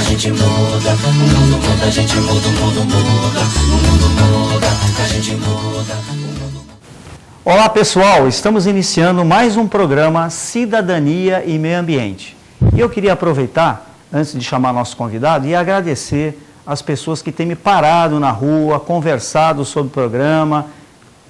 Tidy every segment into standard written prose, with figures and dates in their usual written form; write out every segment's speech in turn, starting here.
gente muda. O mundo muda, a gente muda, o mundo muda. O mundo muda, a gente muda. Olá pessoal, estamos iniciando mais um programa Cidadania e Meio Ambiente. E eu queria aproveitar, antes de chamar nosso convidado, e agradecer as pessoas que têm me parado na rua, conversado sobre o programa,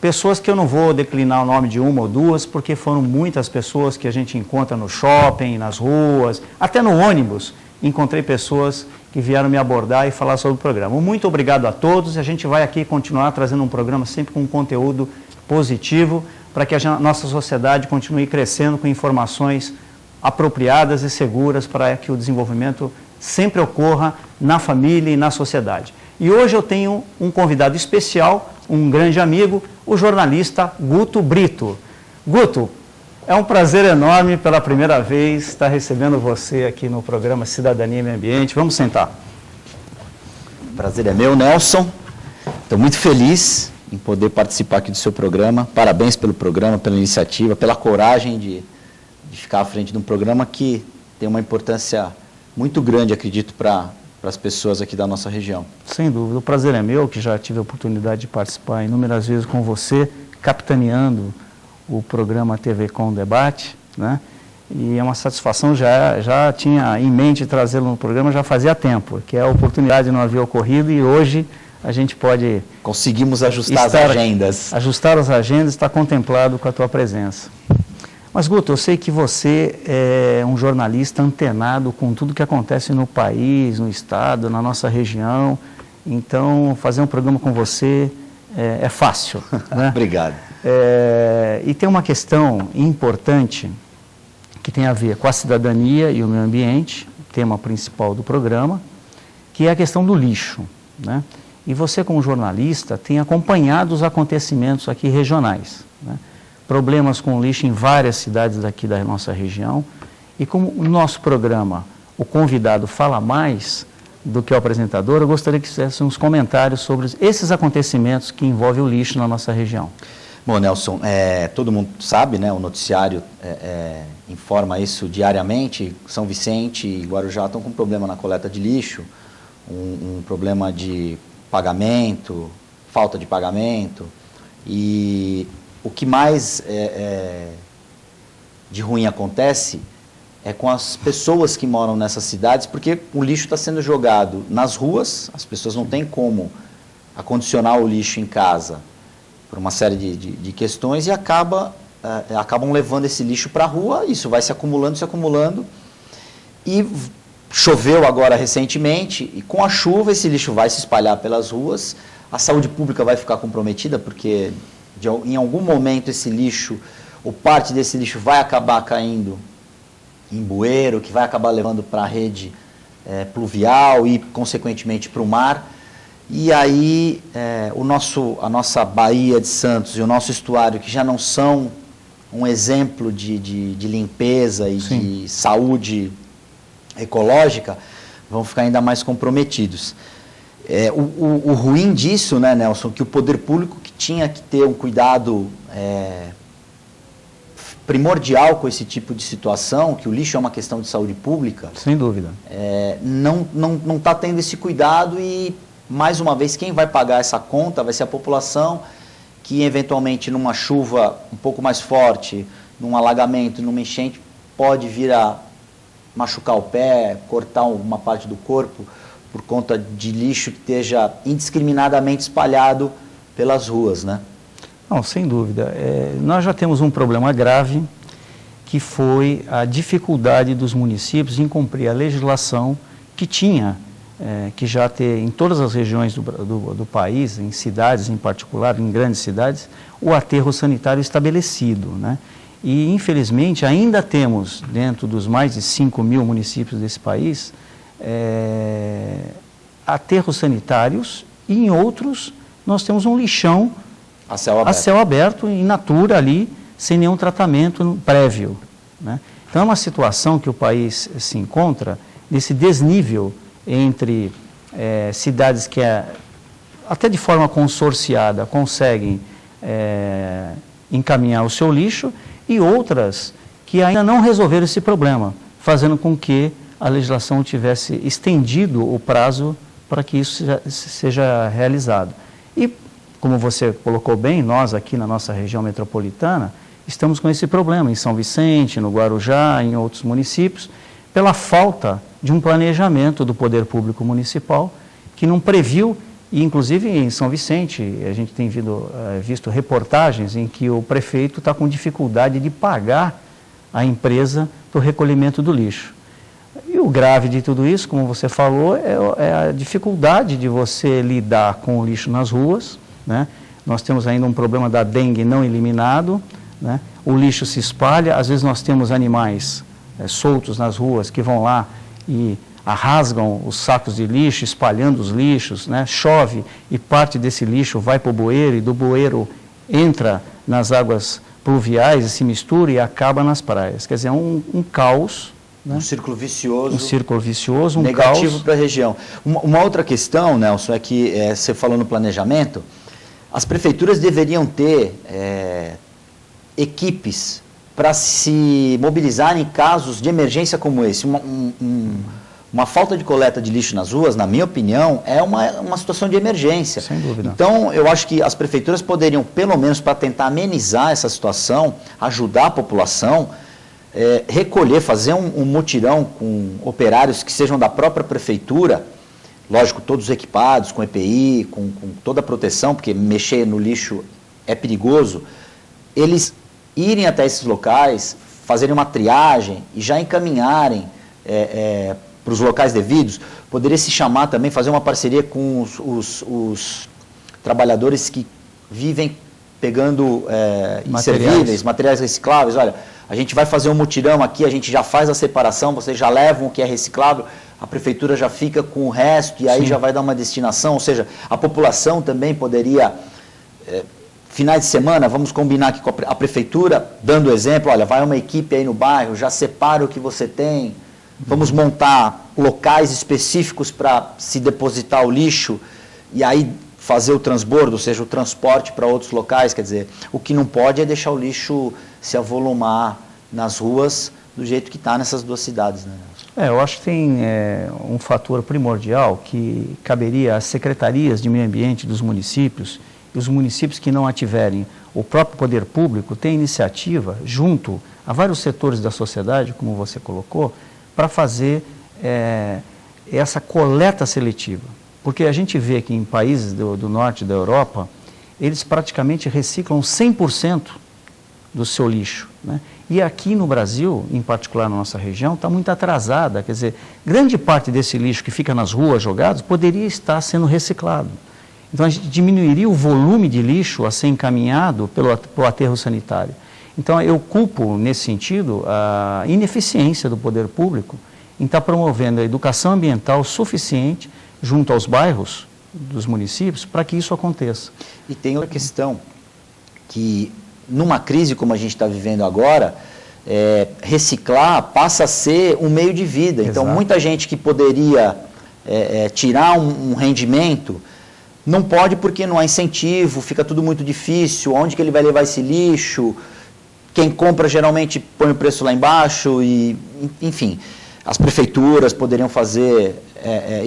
pessoas que eu não vou declinar o nome de uma ou duas, porque foram muitas pessoas que a gente encontra no shopping, nas ruas, até no ônibus. Encontrei pessoas que vieram me abordar e falar sobre o programa. Muito obrigado a todos e a gente vai aqui continuar trazendo um programa sempre com conteúdo positivo para que a nossa sociedade continue crescendo com informações apropriadas e seguras para que o desenvolvimento sempre ocorra na família e na sociedade. E hoje eu tenho um convidado especial, um grande amigo, o jornalista Guto Brito. Guto, é um prazer enorme pela primeira vez estar recebendo você aqui no programa Cidadania e Meio Ambiente. Vamos sentar. O prazer é meu, Nelson. Estou muito feliz em poder participar aqui do seu programa. Parabéns pelo programa, pela iniciativa, pela coragem de ficar à frente de um programa que tem uma importância muito grande, acredito, para as pessoas aqui da nossa região. Sem dúvida, o prazer é meu, que já tive a oportunidade de participar inúmeras vezes com você, capitaneando o programa TV Com Debate, né? E é uma satisfação, já tinha em mente trazê-lo no programa já fazia tempo, que a oportunidade não havia ocorrido e hoje a gente pode... Conseguimos ajustar as agendas. Ajustar as agendas, está contemplado com a tua presença. Mas, Guto, eu sei que você é um jornalista antenado com tudo que acontece no país, no estado, na nossa região. Então, fazer um programa com você é fácil. Né? Obrigado. E tem uma questão importante que tem a ver com a cidadania e o meio ambiente, tema principal do programa, que é a questão do lixo, né? E você, como jornalista, tem acompanhado os acontecimentos aqui regionais, né? Problemas com lixo em várias cidades daqui da nossa região. E como o nosso programa, o convidado fala mais do que o apresentador, eu gostaria que fizesse uns comentários sobre esses acontecimentos que envolvem o lixo na nossa região. Bom, Nelson, todo mundo sabe, né, o noticiário informa isso diariamente. São Vicente e Guarujá estão com problema na coleta de lixo, um problema de pagamento, falta de pagamento, e o que mais de ruim acontece é com as pessoas que moram nessas cidades, porque o lixo está sendo jogado nas ruas, as pessoas não têm como acondicionar o lixo em casa por uma série de questões e acabam levando esse lixo para a rua, isso vai se acumulando, e choveu agora recentemente, e com a chuva esse lixo vai se espalhar pelas ruas, a saúde pública vai ficar comprometida, porque em algum momento esse lixo, ou parte desse lixo vai acabar caindo em bueiro, que vai acabar levando para a rede pluvial e, consequentemente, para o mar. E aí a nossa Baía de Santos e o nosso estuário, que já não são um exemplo de limpeza e Sim. de saúde ecológica, vão ficar ainda mais comprometidos. O ruim disso, né, Nelson, que o poder público que tinha que ter um cuidado primordial com esse tipo de situação, que o lixo é uma questão de saúde pública, Sem dúvida. não está tendo esse cuidado e, mais uma vez, quem vai pagar essa conta vai ser a população que, eventualmente, numa chuva um pouco mais forte, num alagamento, numa enchente, pode vir a machucar o pé, cortar uma parte do corpo por conta de lixo que esteja indiscriminadamente espalhado pelas ruas, né? Não, sem dúvida. Nós já temos um problema grave, que foi a dificuldade dos municípios em cumprir a legislação que tinha, que já ter em todas as regiões do país, em cidades em particular, em grandes cidades, o aterro sanitário estabelecido, né? E, infelizmente, ainda temos, dentro dos mais de 5 mil municípios desse país, aterros sanitários, e em outros nós temos um lixão A céu aberto. a céu aberto, in natura ali, sem nenhum tratamento prévio, né? Então é uma situação que o país se encontra nesse desnível entre cidades que até de forma consorciada conseguem encaminhar o seu lixo, e outras que ainda não resolveram esse problema, fazendo com que a legislação tivesse estendido o prazo para que isso seja realizado. E, como você colocou bem, nós aqui na nossa região metropolitana estamos com esse problema em São Vicente, no Guarujá, em outros municípios, pela falta de um planejamento do poder público municipal que não previu, e inclusive em São Vicente, a gente tem visto reportagens em que o prefeito está com dificuldade de pagar a empresa do recolhimento do lixo. E o grave de tudo isso, como você falou, é a dificuldade de você lidar com o lixo nas ruas, né? Nós temos ainda um problema da dengue não eliminado, né? O lixo se espalha, às vezes nós temos animais soltos nas ruas que vão lá e rasgam os sacos de lixo, espalhando os lixos, né? Chove e parte desse lixo vai para o bueiro e do bueiro entra nas águas pluviais e se mistura e acaba nas praias. Quer dizer, é um caos. Né? Um círculo vicioso. Um círculo vicioso, um negativo caos. para a região. Uma outra questão, Nelson, é que você falou no planejamento, as prefeituras deveriam ter equipes para se mobilizar em casos de emergência como esse. Uma falta de coleta de lixo nas ruas, na minha opinião, é uma situação de emergência. Sem dúvida. Então, eu acho que as prefeituras poderiam, pelo menos para tentar amenizar essa situação, ajudar a população, recolher, fazer um mutirão com operários que sejam da própria prefeitura, lógico, todos equipados, com EPI, com toda a proteção, porque mexer no lixo é perigoso, eles irem até esses locais, fazerem uma triagem e já encaminharem para os locais devidos. Poderia se chamar também, fazer uma parceria com os trabalhadores que vivem pegando inservíveis, materiais recicláveis. Olha, a gente vai fazer um mutirão aqui, a gente já faz a separação, vocês já levam o que é reciclável, a prefeitura já fica com o resto e aí já vai dar uma destinação. Ou seja, a população também poderia, finais de semana, vamos combinar aqui com a prefeitura, dando exemplo, olha, vai uma equipe aí no bairro, já separa o que você tem, vamos montar locais específicos para se depositar o lixo e aí fazer o transbordo, ou seja, o transporte para outros locais. Quer dizer, o que não pode é deixar o lixo se avolumar nas ruas do jeito que está nessas duas cidades, né? Eu acho que tem um fator primordial que caberia às secretarias de meio ambiente dos municípios, e os municípios que não a tiverem, o próprio poder público tem iniciativa, junto a vários setores da sociedade, como você colocou, para fazer essa coleta seletiva. Porque a gente vê que em países do norte da Europa, eles praticamente reciclam 100% do seu lixo, né? E aqui no Brasil, em particular na nossa região, está muito atrasada. Quer dizer, grande parte desse lixo que fica nas ruas jogados poderia estar sendo reciclado. Então a gente diminuiria o volume de lixo a ser encaminhado pelo aterro sanitário. Então eu culpo, nesse sentido, a ineficiência do poder público em estar promovendo a educação ambiental suficiente junto aos bairros dos municípios para que isso aconteça. E tem outra questão, que numa crise como a gente está vivendo agora, reciclar passa a ser um meio de vida. Então, muita gente que poderia tirar um rendimento, não pode porque não há incentivo, fica tudo muito difícil, onde que ele vai levar esse lixo, quem compra geralmente põe o preço lá embaixo, e, enfim, as prefeituras poderiam fazer,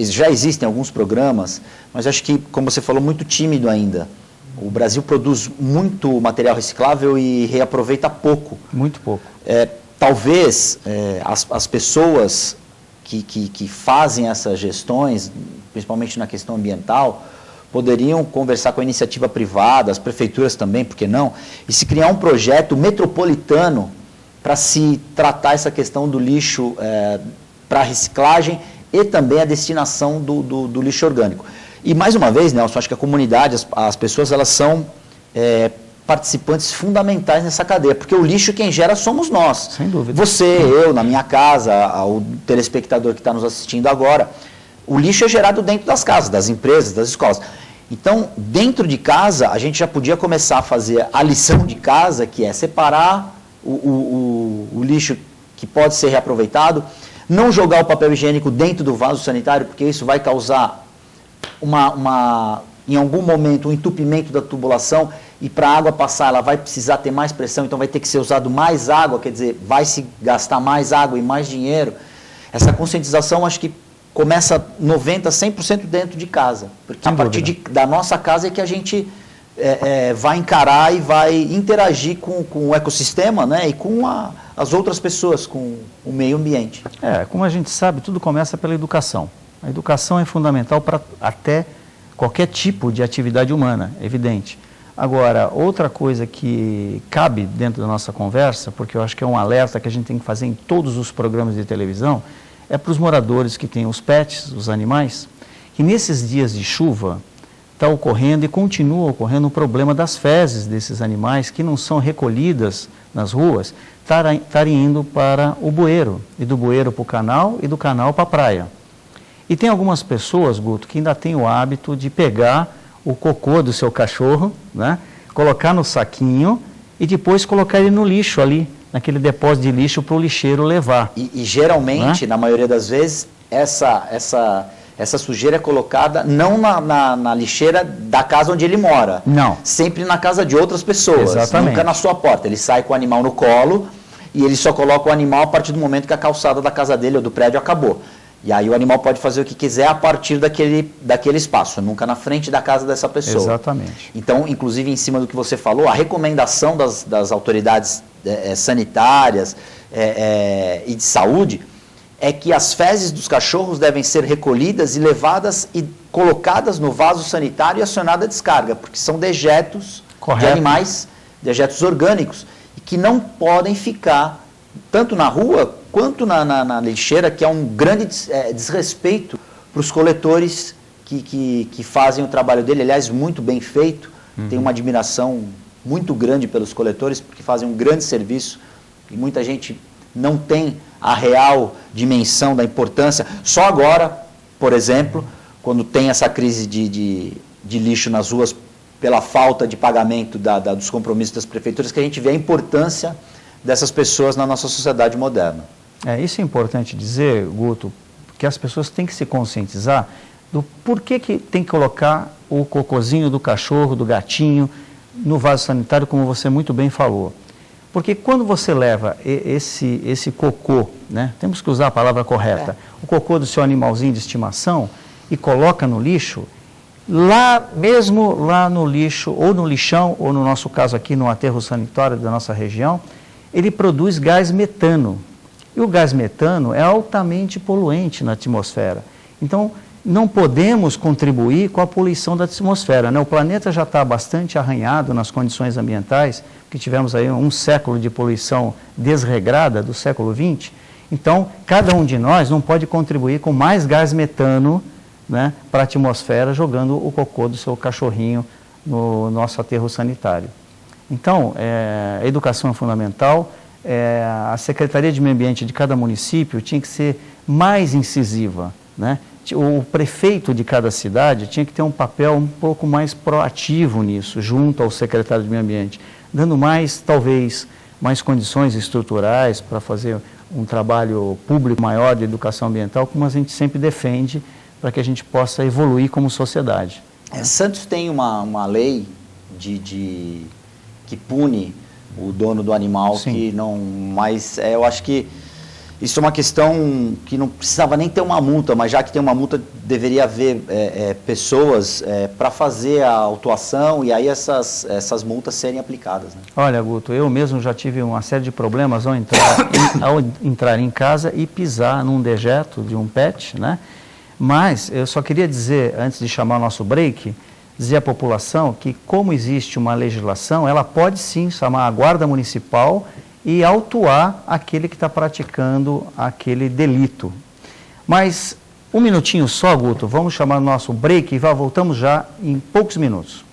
já existem alguns programas, mas acho que, como você falou, muito tímido ainda. O Brasil produz muito material reciclável e reaproveita pouco. Muito pouco. Talvez as pessoas que fazem essas gestões, principalmente na questão ambiental, poderiam conversar com a iniciativa privada, as prefeituras também, por que não? E se criar um projeto metropolitano para se tratar essa questão do lixo para reciclagem e também a destinação do lixo orgânico. E, mais uma vez, Nelson, acho que a comunidade, as pessoas, elas são participantes fundamentais nessa cadeia, porque o lixo quem gera somos nós. Sem dúvida. Você, eu, na minha casa, o telespectador que está nos assistindo agora, o lixo é gerado dentro das casas, das empresas, das escolas. Então, dentro de casa, a gente já podia começar a fazer a lição de casa, que é separar o lixo que pode ser reaproveitado, não jogar o papel higiênico dentro do vaso sanitário, porque isso vai causar em algum momento, um entupimento da tubulação, e para a água passar, ela vai precisar ter mais pressão, então vai ter que ser usado mais água, quer dizer, vai se gastar mais água e mais dinheiro. essa conscientização acho que começa 90%, 100% dentro de casa. Porque Sem a partir dúvida. da nossa casa é que a gente vai encarar e vai interagir com o ecossistema, né, e com as outras pessoas, com o meio ambiente. Como a gente sabe, tudo começa pela educação. A educação é fundamental para até qualquer tipo de atividade humana, é evidente. Agora, outra coisa que cabe dentro da nossa conversa, porque eu acho que é um alerta que a gente tem que fazer em todos os programas de televisão, é para os moradores que têm os pets, os animais, que nesses dias de chuva está ocorrendo e continua ocorrendo o problema das fezes desses animais que não são recolhidas nas ruas, estarem indo para o bueiro, e do bueiro para o canal e do canal para a praia. E tem algumas pessoas, Guto, que ainda têm o hábito de pegar o cocô do seu cachorro, né, colocar no saquinho e depois colocar ele no lixo ali, naquele depósito de lixo para o lixeiro levar. E geralmente, na maioria das vezes, essa sujeira é colocada não na lixeira da casa onde ele mora. Não. Sempre na casa de outras pessoas. Exatamente. Nunca na sua porta. Ele sai com o animal no colo e ele só coloca o animal a partir do momento que a calçada da casa dele ou do prédio acabou. E aí o animal pode fazer o que quiser a partir daquele espaço, nunca na frente da casa dessa pessoa. Exatamente. Então, inclusive, em cima do que você falou, a recomendação das autoridades sanitárias e de saúde é que as fezes dos cachorros devem ser recolhidas e levadas e colocadas no vaso sanitário e acionada a descarga, porque são dejetos de animais, dejetos orgânicos, e que não podem ficar tanto na rua quanto na lixeira, que é um grande desrespeito para os coletores que fazem o trabalho dele, aliás, muito bem feito. Tenho uma admiração muito grande pelos coletores, porque fazem um grande serviço e muita gente não tem a real dimensão da importância. Só agora, por exemplo, quando tem essa crise de lixo nas ruas pela falta de pagamento dos compromissos das prefeituras, que a gente vê a importância dessas pessoas na nossa sociedade moderna. Isso é importante dizer, Guto, que as pessoas têm que se conscientizar do porquê que tem que colocar o cocôzinho do cachorro, do gatinho, no vaso sanitário, como você muito bem falou. Porque quando você leva esse cocô, né, temos que usar a palavra correta, o cocô do seu animalzinho de estimação e coloca no lixo, mesmo lá no lixo, ou no lixão, ou no nosso caso aqui no aterro sanitário da nossa região, ele produz gás metano. E o gás metano é altamente poluente na atmosfera. Então, não podemos contribuir com a poluição da atmosfera, né? O planeta já está bastante arranhado nas condições ambientais, que tivemos aí um século de poluição desregrada do século XX. Então, cada um de nós não pode contribuir com mais gás metano, né, para a atmosfera, jogando o cocô do seu cachorrinho no nosso aterro sanitário. Então, a educação é fundamental. A Secretaria de Meio Ambiente de cada município tinha que ser mais incisiva, né? O prefeito de cada cidade tinha que ter um papel um pouco mais proativo nisso, junto ao secretário de Meio Ambiente, dando talvez, mais condições estruturais para fazer um trabalho público maior de educação ambiental, como a gente sempre defende, para que a gente possa evoluir como sociedade. Santos tem uma lei que pune o dono do animal. Sim. Que não, mas eu acho que isso é uma questão que não precisava nem ter uma multa, mas já que tem uma multa, deveria haver pessoas para fazer a autuação e aí essas multas serem aplicadas, né? Olha, Guto, eu mesmo já tive uma série de problemas ao entrar em casa e pisar num dejeto de um pet, né? Mas eu só queria dizer, antes de chamar o nosso break, dizer à população que, como existe uma legislação, ela pode sim chamar a guarda municipal e autuar aquele que está praticando aquele delito. Mas um minutinho só, Guto, vamos chamar o nosso break e voltamos já em poucos minutos.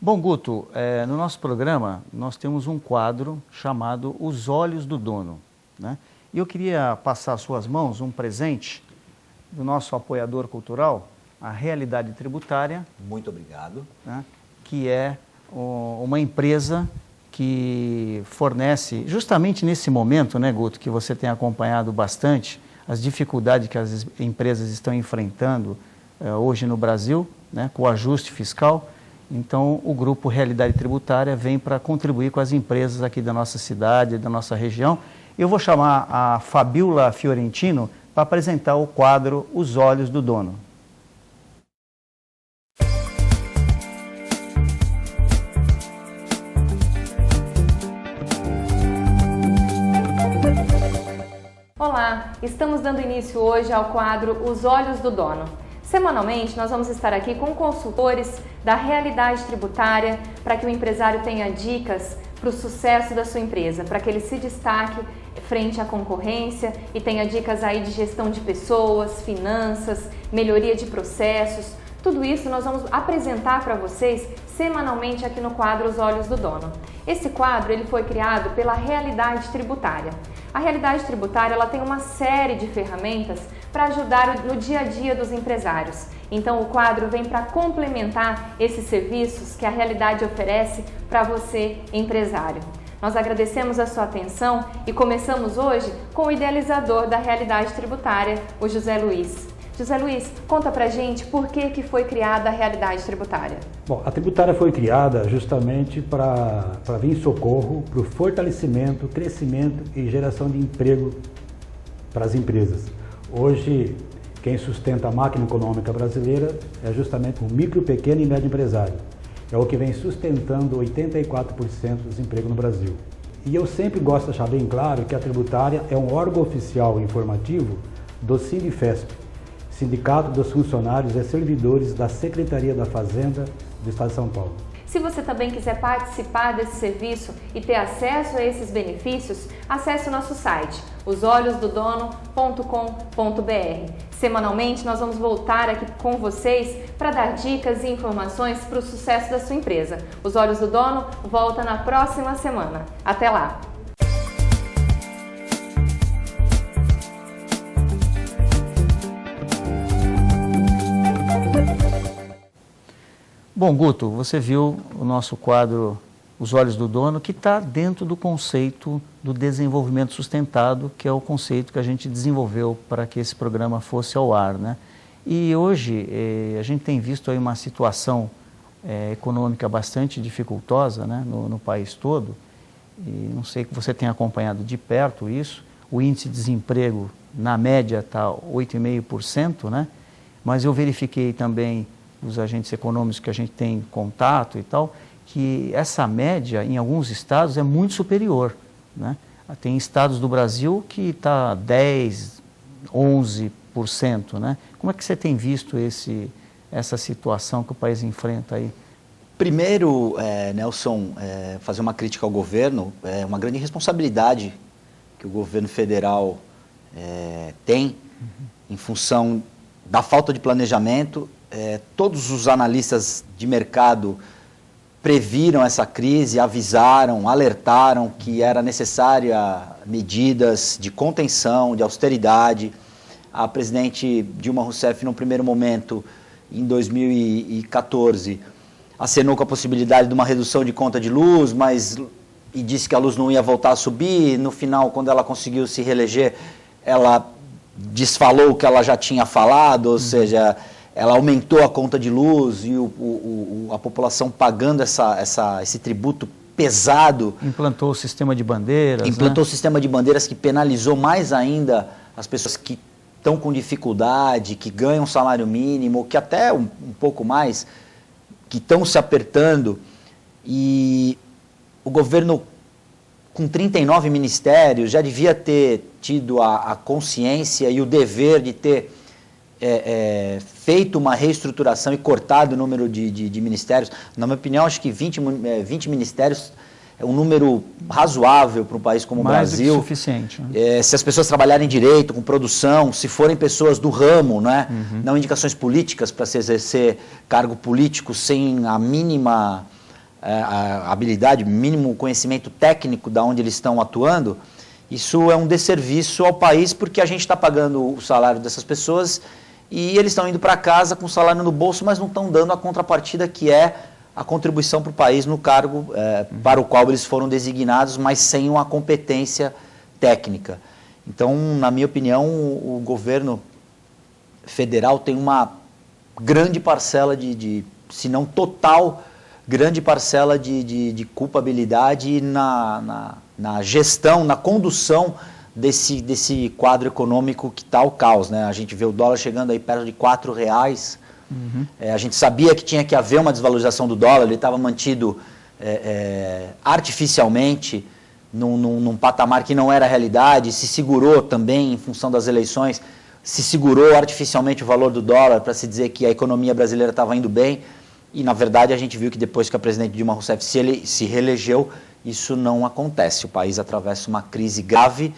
Bom, Guto, no nosso programa nós temos um quadro chamado Os Olhos do Dono, né? E eu queria passar às suas mãos um presente do nosso apoiador cultural, a Realidade Tributária. Muito obrigado. Né? Que é uma empresa que fornece, justamente nesse momento, né, Guto, que você tem acompanhado bastante, as dificuldades que as empresas estão enfrentando hoje no Brasil, né, com o ajuste fiscal. Então, o Grupo Realidade Tributária vem para contribuir com as empresas aqui da nossa cidade, da nossa região. Eu vou chamar a Fabiola Fiorentino para apresentar o quadro Os Olhos do Dono. Olá, estamos dando início hoje ao quadro Os Olhos do Dono. Semanalmente, nós vamos estar aqui com consultores da Realidade Tributária para que o empresário tenha dicas para o sucesso da sua empresa, para que ele se destaque frente à concorrência e tenha dicas aí de gestão de pessoas, finanças, melhoria de processos. Tudo isso nós vamos apresentar para vocês semanalmente aqui no quadro Os Olhos do Dono. Esse quadro ele foi criado pela Realidade Tributária. A Realidade Tributária ela tem uma série de ferramentas para ajudar no dia a dia dos empresários. Então o quadro vem para complementar esses serviços que a Realidade oferece para você, empresário. Nós agradecemos a sua atenção e começamos hoje com o idealizador da Realidade Tributária, o José Luiz. José Luiz, conta pra gente por que foi criada a Realidade Tributária. Bom, a tributária foi criada justamente para vir em socorro para o fortalecimento, crescimento e geração de emprego para as empresas. Hoje, quem sustenta a máquina econômica brasileira é justamente o micro, pequeno e médio empresário. É o que vem sustentando 84% dos empregos no Brasil. E eu sempre gosto de deixar bem claro que a tributária é um órgão oficial informativo do Sindifesp, Sindicato dos Funcionários e Servidores da Secretaria da Fazenda do Estado de São Paulo. Se você também quiser participar desse serviço e ter acesso a esses benefícios, acesse o nosso site, osolhosdodono.com.br. Semanalmente nós vamos voltar aqui com vocês para dar dicas e informações para o sucesso da sua empresa. Os Olhos do Dono volta na próxima semana. Até lá! Bom, Guto, você viu o nosso quadro Os Olhos do Dono, que está dentro do conceito do desenvolvimento sustentado, que é o conceito que a gente desenvolveu para que esse programa fosse ao ar, né? E hoje a gente tem visto aí uma situação econômica bastante dificultosa, né, no país todo, e não sei que você tenha acompanhado de perto isso. O índice de desemprego, na média, está 8,5%, né? Mas eu verifiquei também os agentes econômicos que a gente tem contato e tal, que essa média em alguns estados é muito superior, né? Tem estados do Brasil que está 10%, 11%, né? Como é que você tem visto essa situação que o país enfrenta aí? Primeiro, Nelson, fazer uma crítica ao governo, é uma grande responsabilidade que o governo federal tem em função da falta de planejamento. Todos os analistas de mercado previram essa crise, avisaram, alertaram que era necessária medidas de contenção, de austeridade. A presidente Dilma Rousseff, no primeiro momento, em 2014, acenou com a possibilidade de uma redução de conta de luz, e disse que a luz não ia voltar a subir. No final, quando ela conseguiu se reeleger, ela desfalou o que ela já tinha falado, ou seja, ela aumentou a conta de luz e a população pagando esse tributo pesado. Implantou o sistema de bandeiras. Implantou o sistema de bandeiras que penalizou mais ainda as pessoas que estão com dificuldade, que ganham salário mínimo, que até um pouco mais, que estão se apertando. E o governo, com 39 ministérios, já devia ter tido a consciência e o dever de ter feito uma reestruturação e cortado o número de ministérios. Na minha opinião, acho que 20 ministérios é um número razoável para um país como o Brasil. Mais do que suficiente, né? Se as pessoas trabalharem direito, com produção, se forem pessoas do ramo, né? Não indicações políticas para se exercer cargo político sem a mínima a habilidade, mínimo conhecimento técnico de onde eles estão atuando, isso é um desserviço ao país, porque a gente está pagando o salário dessas pessoas e eles estão indo para casa com o salário no bolso, mas não estão dando a contrapartida que é a contribuição para o país no cargo para o qual eles foram designados, mas sem uma competência técnica. Então, na minha opinião, o governo federal tem uma grande parcela se não total, grande parcela de culpabilidade na gestão, na condução desse quadro econômico que está o caos, né? A gente vê o dólar chegando aí perto de R$4. A gente sabia que tinha que haver uma desvalorização do dólar, ele estava mantido artificialmente num patamar que não era a realidade, se segurou também em função das eleições, se segurou artificialmente o valor do dólar para se dizer que a economia brasileira estava indo bem, e na verdade a gente viu que depois que a presidente Dilma Rousseff se reelegeu, isso não acontece. O país atravessa uma crise grave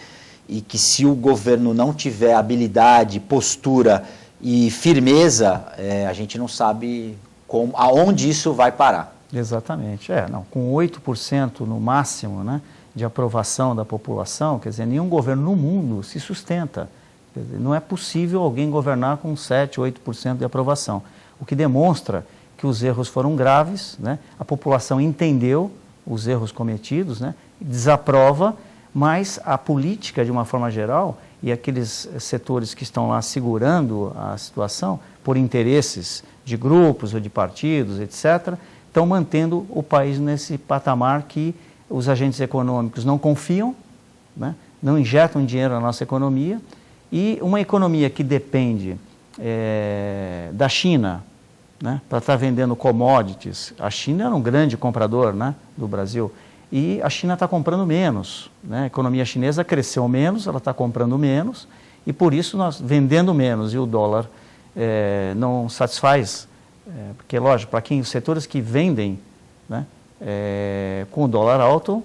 e que se o governo não tiver habilidade, postura e firmeza, a gente não sabe aonde isso vai parar. Exatamente. Com 8% no máximo, né, de aprovação da população, quer dizer, nenhum governo no mundo se sustenta. Quer dizer, não é possível alguém governar com 7%, 8% de aprovação. O que demonstra que os erros foram graves, né, a população entendeu os erros cometidos, né, desaprova, mas a política, de uma forma geral, e aqueles setores que estão lá segurando a situação, por interesses de grupos ou de partidos, etc., estão mantendo o país nesse patamar que os agentes econômicos não confiam, né, não injetam dinheiro na nossa economia, e uma economia que depende da China, né, para estar vendendo commodities. A China era um grande comprador, né, do Brasil, e a China está comprando menos, né? A economia chinesa cresceu menos, ela está comprando menos, e por isso nós vendendo menos e o dólar não satisfaz, porque lógico, para quem os setores que vendem, né, com o dólar alto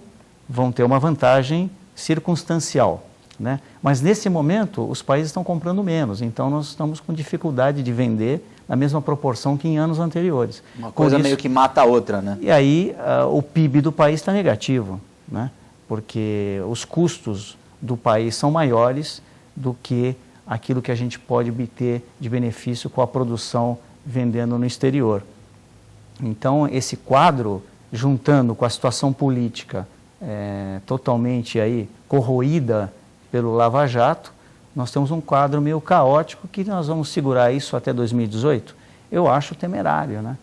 vão ter uma vantagem circunstancial, né? Mas nesse momento os países estão comprando menos, então nós estamos com dificuldade de vender na mesma proporção que em anos anteriores. Uma coisa meio que mata a outra, né? E aí o PIB do país está negativo, né? Porque os custos do país são maiores do que aquilo que a gente pode obter de benefício com a produção vendendo no exterior. Então, esse quadro, juntando com a situação política totalmente aí corroída pelo Lava Jato, nós temos um quadro meio caótico que nós vamos segurar isso até 2018? Eu acho temerário, né?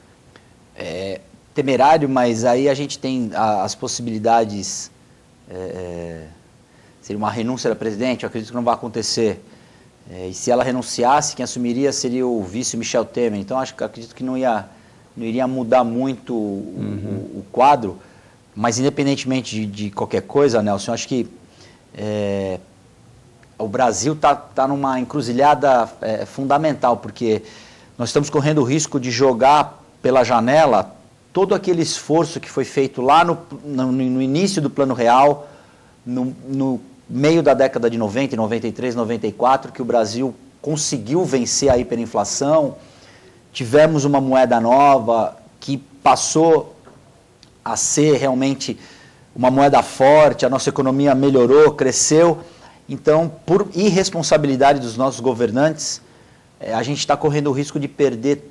Temerário, mas aí a gente tem as possibilidades, seria uma renúncia da presidente, eu acredito que não vai acontecer. E se ela renunciasse, quem assumiria seria o vice Michel Temer. Então, acredito que não iria mudar muito o quadro, mas independentemente de qualquer coisa, Nelson, eu acho que o Brasil está numa encruzilhada fundamental, porque nós estamos correndo o risco de jogar pela janela todo aquele esforço que foi feito lá no início do Plano Real, no meio da década de 90, 93, 94, que o Brasil conseguiu vencer a hiperinflação, tivemos uma moeda nova que passou a ser realmente uma moeda forte, a nossa economia melhorou, cresceu. Então, por irresponsabilidade dos nossos governantes, a gente está correndo o risco de perder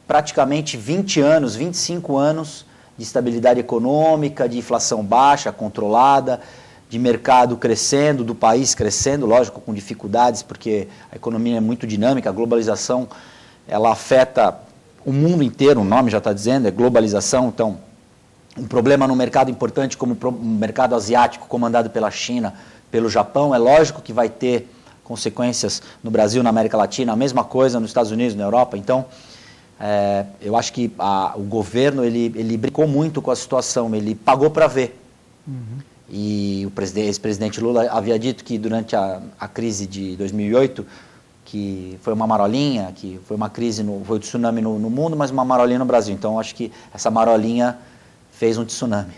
praticamente 20 anos, 25 anos de estabilidade econômica, de inflação baixa, controlada, de mercado crescendo, do país crescendo, lógico, com dificuldades, porque a economia é muito dinâmica, a globalização, ela afeta o mundo inteiro, o nome já está dizendo, é globalização. Então, um problema no mercado importante como o mercado asiático, comandado pela China, pelo Japão, é lógico que vai ter consequências no Brasil, na América Latina, a mesma coisa nos Estados Unidos, na Europa. Então, eu acho que o governo, ele brincou muito com a situação, ele pagou para ver. E o ex-presidente Lula havia dito que durante a crise de 2008, que foi uma marolinha, que foi uma crise, foi um tsunami no mundo, mas uma marolinha no Brasil. Então, eu acho que essa marolinha fez um tsunami.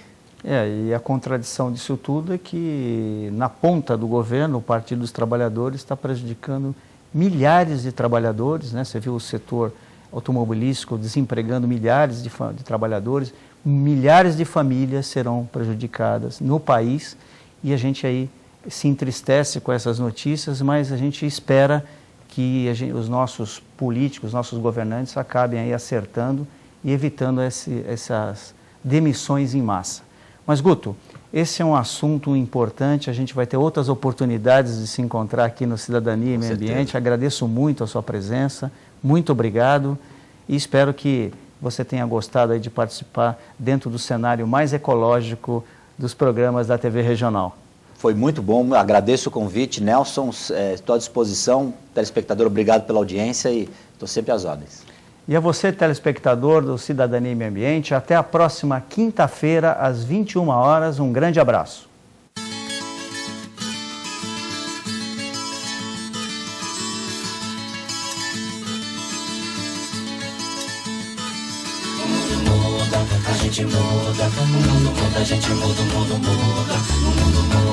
E a contradição disso tudo é que na ponta do governo, o Partido dos Trabalhadores está prejudicando milhares de trabalhadores, né? Você viu o setor automobilístico desempregando milhares de trabalhadores, milhares de famílias serão prejudicadas no país e a gente aí se entristece com essas notícias, mas a gente espera que os nossos políticos, os nossos governantes acabem aí acertando e evitando essas demissões em massa. Mas, Guto, esse é um assunto importante, a gente vai ter outras oportunidades de se encontrar aqui no Cidadania e Meio Ambiente. Agradeço muito a sua presença, muito obrigado e espero que você tenha gostado aí de participar dentro do cenário mais ecológico dos programas da TV Regional. Foi muito bom, agradeço o convite, Nelson, estou à disposição. Telespectador, obrigado pela audiência e estou sempre às ordens. E a você, telespectador do Cidadania e Meio Ambiente, até a próxima quinta-feira, às 21 horas. Um grande abraço. A gente muda, o mundo muda, a gente muda, o mundo muda, o mundo muda.